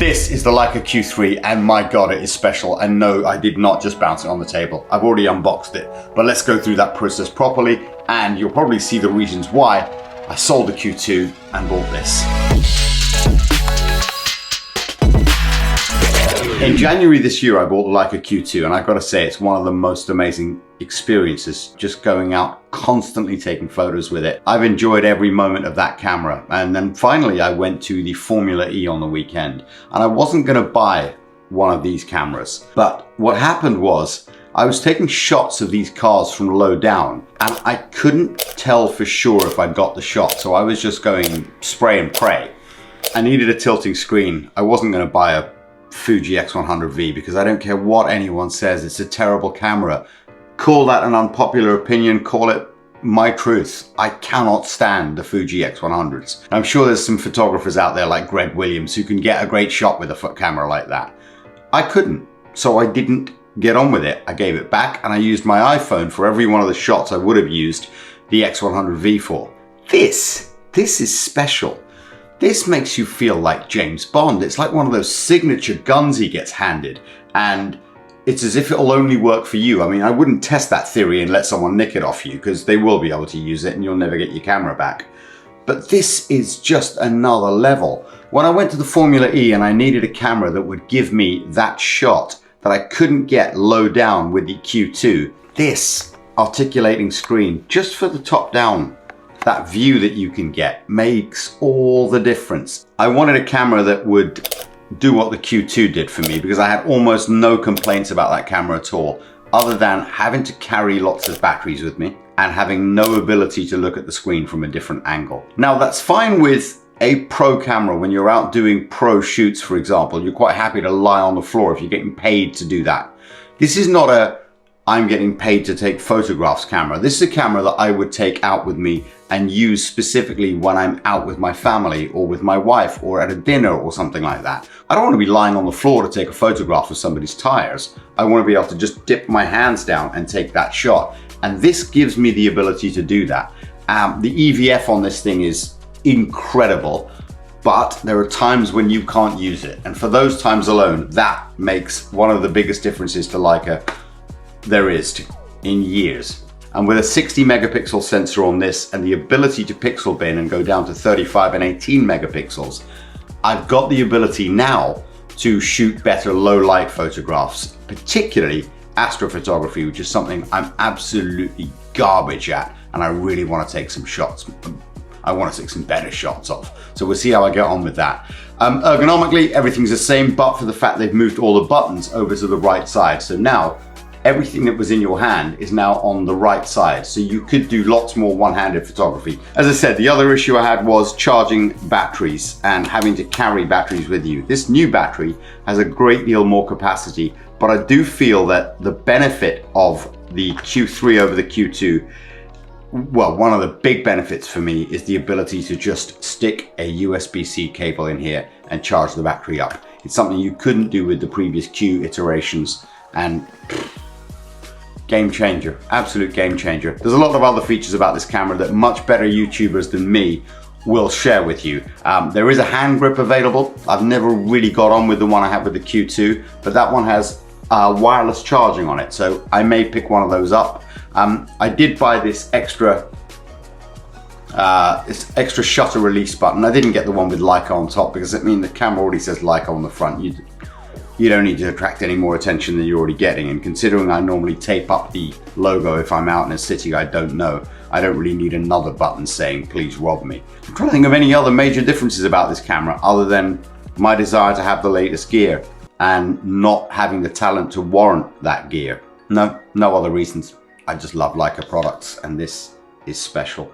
This is the LEICA Q3 and my God, it is special. And no, I did not just bounce it on the table. I've already unboxed it, but let's go through that process properly and you'll probably see the reasons why I sold the Q2 and bought this. In January this year, I bought the LEICA Q2 and I've got to say it's one of the most amazing experiences, just going out, constantly taking photos with it. I've enjoyed every moment of that camera. And then finally, I went to the Formula E on the weekend and I wasn't going to buy one of these cameras. But what happened was I was taking shots of these cars from low down and I couldn't tell for sure if I got the shot. So I was just going spray and pray. I needed a tilting screen. I wasn't going to buy a Fuji X100V because I don't care what anyone says, it's a terrible camera. Call that an unpopular opinion, call it my truth. I cannot stand the Fuji X100s. I'm sure there's some photographers out there like Greg Williams who can get a great shot with a camera like that. I couldn't, so I didn't get on with it. I gave it back and I used my iPhone for every one of the shots I would have used the X100V for. This is special. This makes you feel like James Bond. It's like one of those signature guns he gets handed, and it's as if it'll only work for you. I mean, I wouldn't test that theory and let someone nick it off you because they will be able to use it and you'll never get your camera back. But this is just another level. When I went to the Formula E and I needed a camera that would give me that shot that I couldn't get low down with the Q2, this articulating screen just for the top down, that view that you can get makes all the difference. I wanted a camera that would do what the Q2 did for me because I had almost no complaints about that camera at all, other than having to carry lots of batteries with me and having no ability to look at the screen from a different angle. Now that's fine with a pro camera when you're out doing pro shoots, for example. You're quite happy to lie on the floor if you're getting paid to do that. This is not a I'm getting paid to take photographs camera. This is a camera that I would take out with me and use specifically when I'm out with my family or with my wife or at a dinner or something like that. I don't want to be lying on the floor to take a photograph of somebody's tires. I want to be able to just dip my hands down and take that shot. And this gives me the ability to do that. The EVF on this thing is incredible, but there are times when you can't use it. And for those times alone, that makes one of the biggest differences to LEICA there is in years. And with a 60 megapixel sensor on this and the ability to pixel bin and go down to 35 and 18 megapixels, I've got the ability now to shoot better low light photographs, particularly astrophotography, which is something I'm absolutely garbage at and I really want to take some shots. I want to take some better shots of. So we'll see how I get on with that. Ergonomically, everything's the same, but for the fact they've moved all the buttons over to the right side. So now everything that was in your hand is now on the right side. So you could do lots more one-handed photography. As I said, the other issue I had was charging batteries and having to carry batteries with you. This new battery has a great deal more capacity, but I do feel that the benefit of the Q3 over the Q2, well, one of the big benefits for me is the ability to just stick a USB-C cable in here and charge the battery up. It's something you couldn't do with the previous Q iterations, and game changer, absolute game changer. There's a lot of other features about this camera that much better YouTubers than me will share with you. There is a hand grip available. I've never really got on with the one I have with the Q2, but that one has wireless charging on it, so I may pick one of those up. I did buy this extra shutter release button. I didn't get the one with LEICA on top because the camera already says LEICA on the front. You don't need to attract any more attention than you're already getting. And considering I normally tape up the logo if I'm out in a city I don't know, I don't really need another button saying, please rob me. I'm trying to think of any other major differences about this camera other than my desire to have the latest gear and not having the talent to warrant that gear. No other reasons. I just love LEICA products and this is special.